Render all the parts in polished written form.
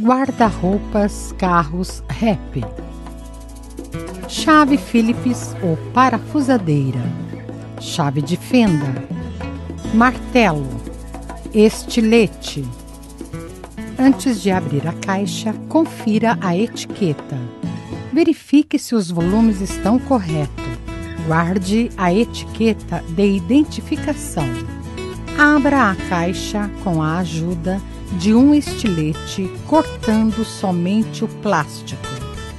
guarda-roupas, carros, rap, chave Phillips ou parafusadeira, chave de fenda, martelo, estilete. Antes de abrir a caixa, confira a etiqueta. Verifique se os volumes estão corretos. Guarde a etiqueta de identificação. Abra a caixa com a ajuda de um estilete, cortando somente o plástico.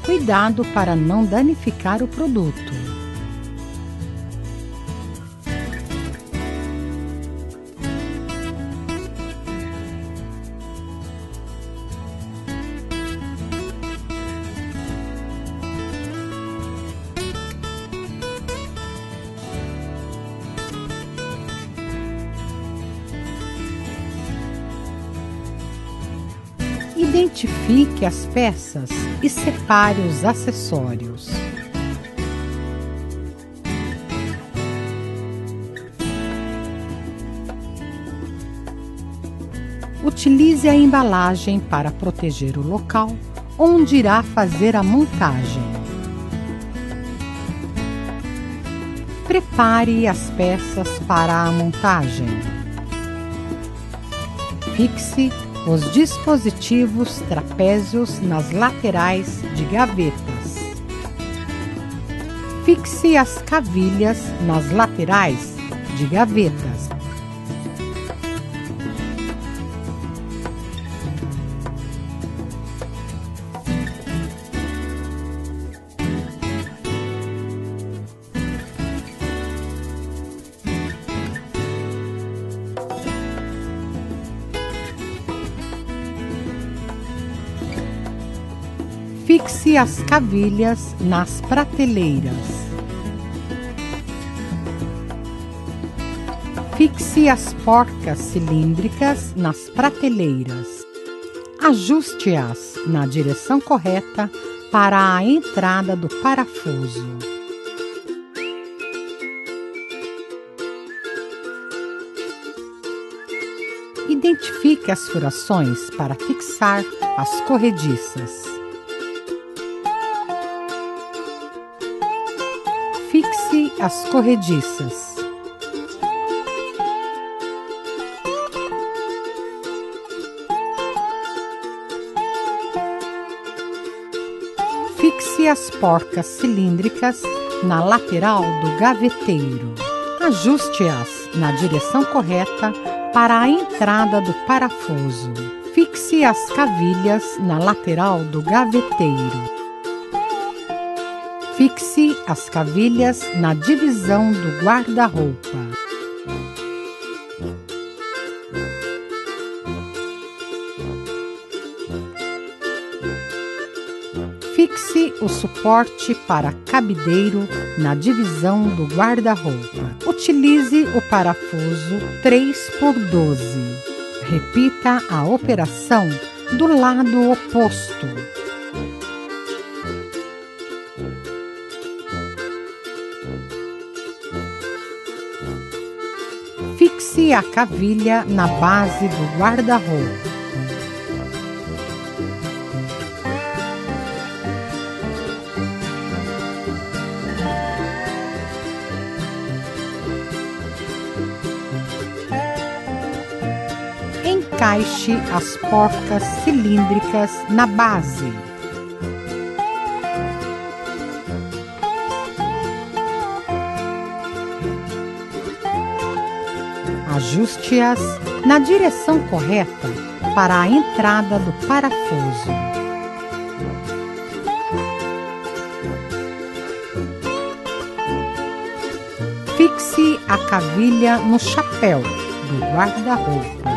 Cuidado para não danificar o produto. Identifique as peças e separe os acessórios. Utilize a embalagem para proteger o local onde irá fazer a montagem. Prepare as peças para a montagem. Fixe os dispositivos trapézios nas laterais de gavetas. Fixe as cavilhas nas laterais de gavetas. Fixe as cavilhas nas prateleiras. Fixe as porcas cilíndricas nas prateleiras. Ajuste-as na direção correta para a entrada do parafuso. Identifique as furações para fixar as corrediças. Fixe as corrediças. Fixe as porcas cilíndricas na lateral do gaveteiro. Ajuste-as na direção correta para a entrada do parafuso. Fixe as cavilhas na lateral do gaveteiro. Fixe as cavilhas na divisão do guarda-roupa. Fixe o suporte para cabideiro na divisão do guarda-roupa. Utilize o parafuso 3x12. Repita a operação do lado oposto. Fixe a cavilha na base do guarda-roupa. Encaixe as porcas cilíndricas na base. Ajuste-as na direção correta para a entrada do parafuso. Fixe a cavilha no chapéu do guarda-roupa.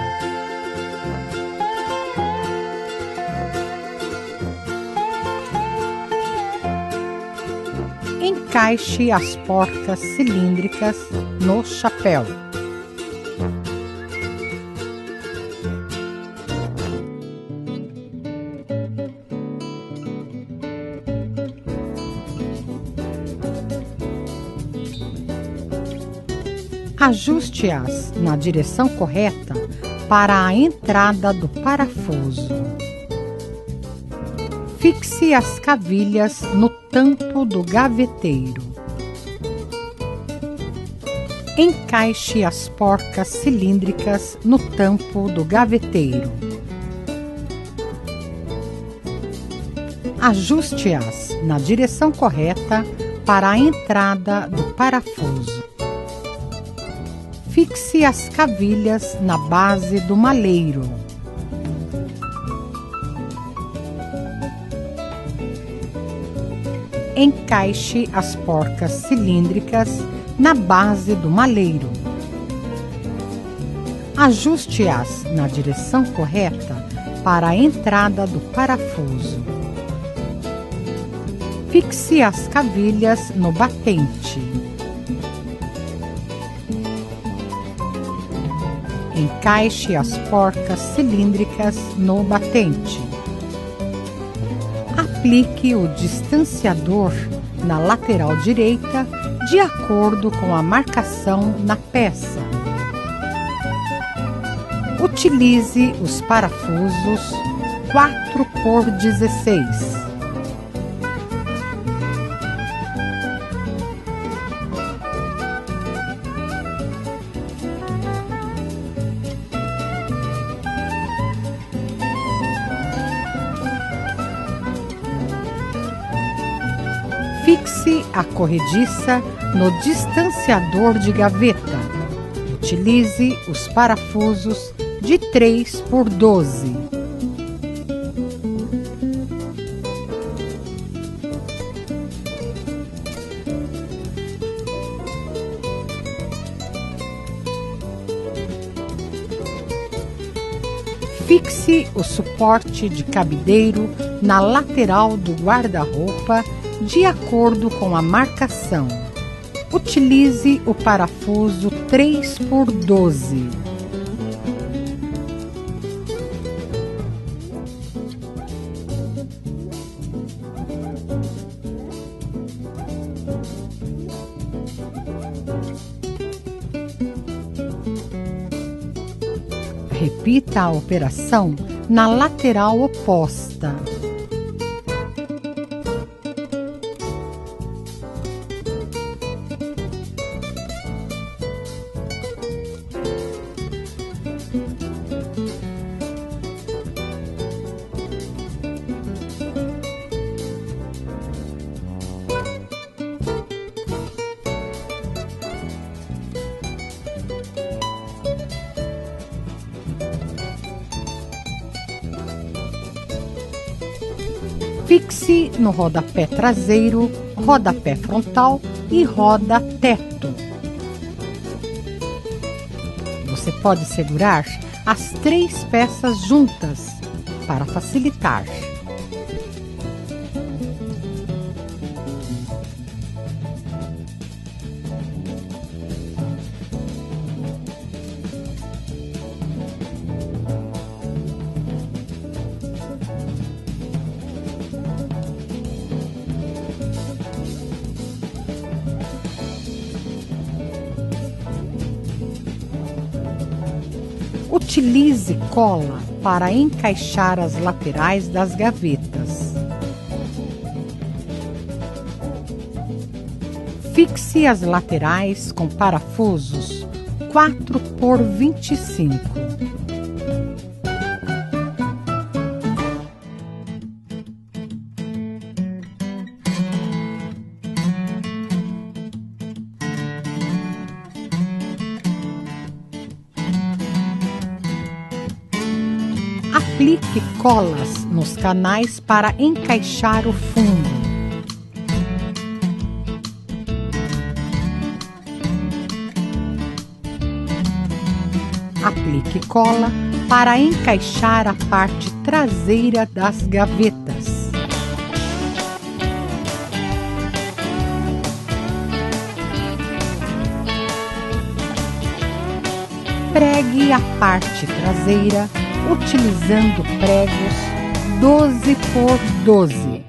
Encaixe as porcas cilíndricas no chapéu. Ajuste-as na direção correta para a entrada do parafuso. Fixe as cavilhas no tampo do gaveteiro. Encaixe as porcas cilíndricas no tampo do gaveteiro. Ajuste-as na direção correta para a entrada do parafuso. Fixe as cavilhas na base do maleiro. Encaixe as porcas cilíndricas na base do maleiro. Ajuste-as na direção correta para a entrada do parafuso. Fixe as cavilhas no batente. Encaixe as porcas cilíndricas no batente. Aplique o distanciador na lateral direita de acordo com a marcação na peça. Utilize os parafusos 4x16. Fixe a corrediça no distanciador de gaveta. Utilize os parafusos de 3x12. Fixe o suporte de cabideiro na lateral do guarda-roupa de acordo com a marcação. Utilize o parafuso 3x12. Repita a operação na lateral oposta. Fixe no rodapé traseiro, rodapé frontal e roda-teto. Você pode segurar as 3 peças juntas para facilitar. Utilize cola para encaixar as laterais das gavetas. Fixe as laterais com parafusos 4x25. Aplique colas nos canais para encaixar o fundo. Aplique cola para encaixar a parte traseira das gavetas. Pregue a parte traseira utilizando pregos 12x12.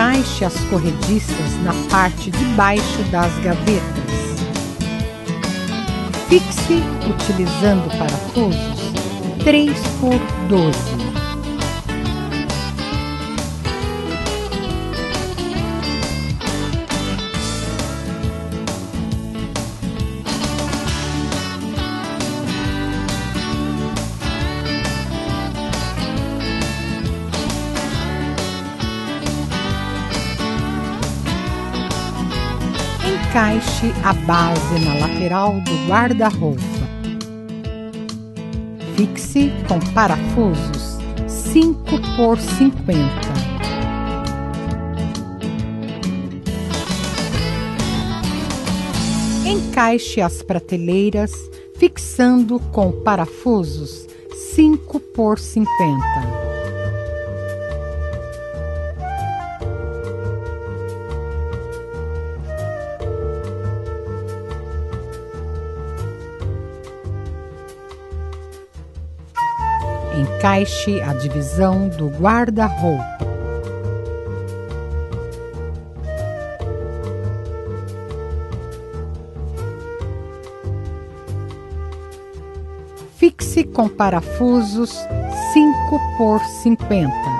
Encaixe as corrediças na parte de baixo das gavetas. Fixe, utilizando parafusos 3x12. Encaixe a base na lateral do guarda-roupa. Fixe com parafusos 5x50. Encaixe as prateleiras fixando com parafusos 5x50. Encaixe a divisão do guarda-roupa. Fixe com parafusos 5x50.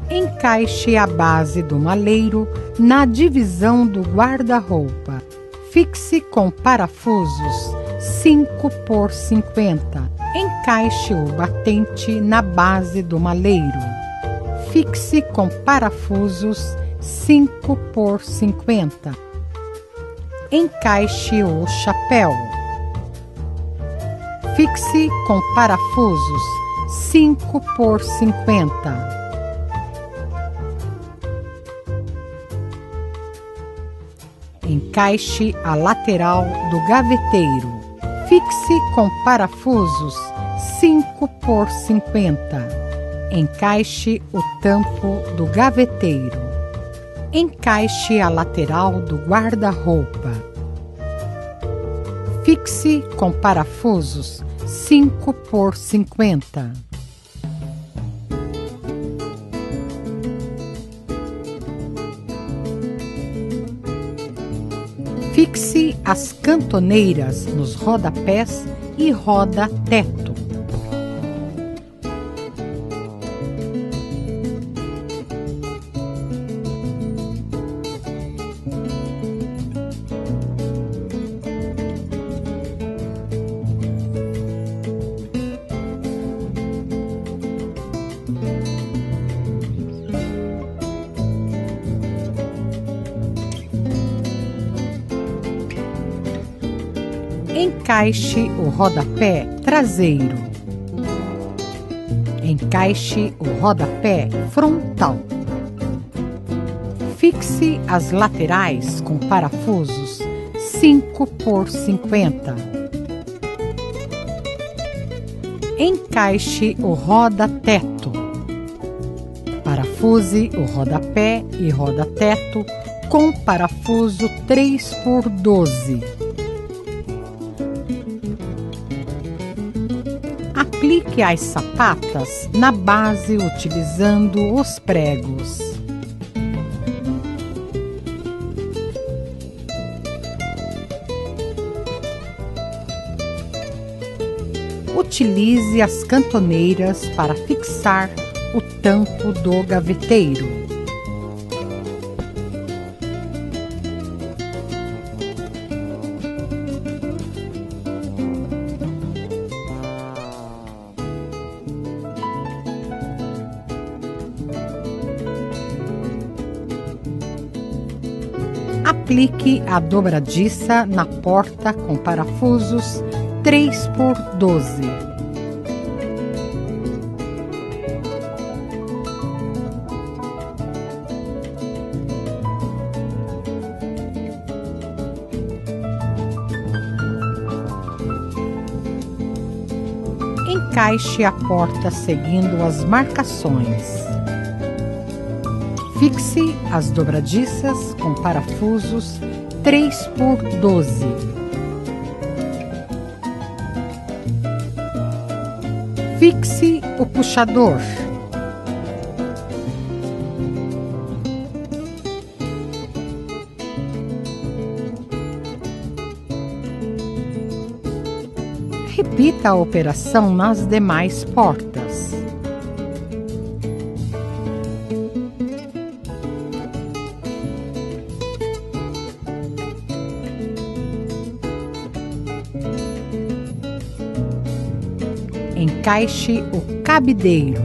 Encaixe a base do maleiro na divisão do guarda-roupa. Fixe com parafusos 5x50. Encaixe o batente na base do maleiro. Fixe com parafusos 5x50. Encaixe o chapéu. Fixe com parafusos 5x50. Encaixe a lateral do gaveteiro. Fixe com parafusos 5x50. Encaixe o tampo do gaveteiro. Encaixe a lateral do guarda-roupa. Fixe com parafusos 5x50. Fixe as cantoneiras nos rodapés e roda-teto. Encaixe o rodapé traseiro. Encaixe o rodapé frontal. Fixe as laterais com parafusos 5x50. Encaixe o roda-teto. Parafuse o rodapé e roda-teto com parafuso 3x12. Aplique as sapatas na base utilizando os pregos. Utilize as cantoneiras para fixar o tampo do gaveteiro. Aplique a dobradiça na porta com parafusos 3x12. Encaixe a porta seguindo as marcações. Fixe as dobradiças com parafusos 3x12. Fixe o puxador. Repita a operação nas demais portas. Encaixe o cabideiro.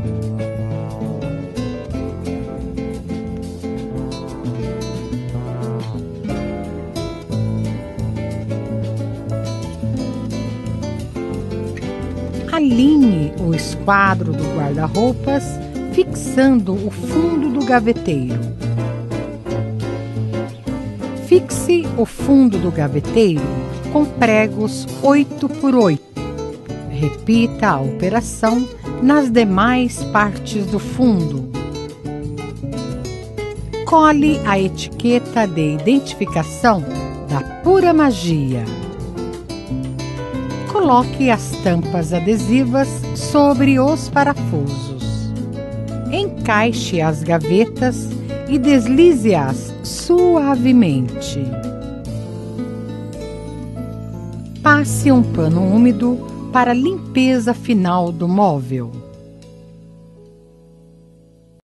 Alinhe o esquadro do guarda-roupas, fixando o fundo do gaveteiro. Fixe o fundo do gaveteiro com pregos 8x8. Repita a operação nas demais partes do fundo. Cole a etiqueta de identificação da Pura Magia. Coloque as tampas adesivas sobre os parafusos. Encaixe as gavetas e deslize-as suavemente. Passe um pano úmido para a limpeza final do móvel.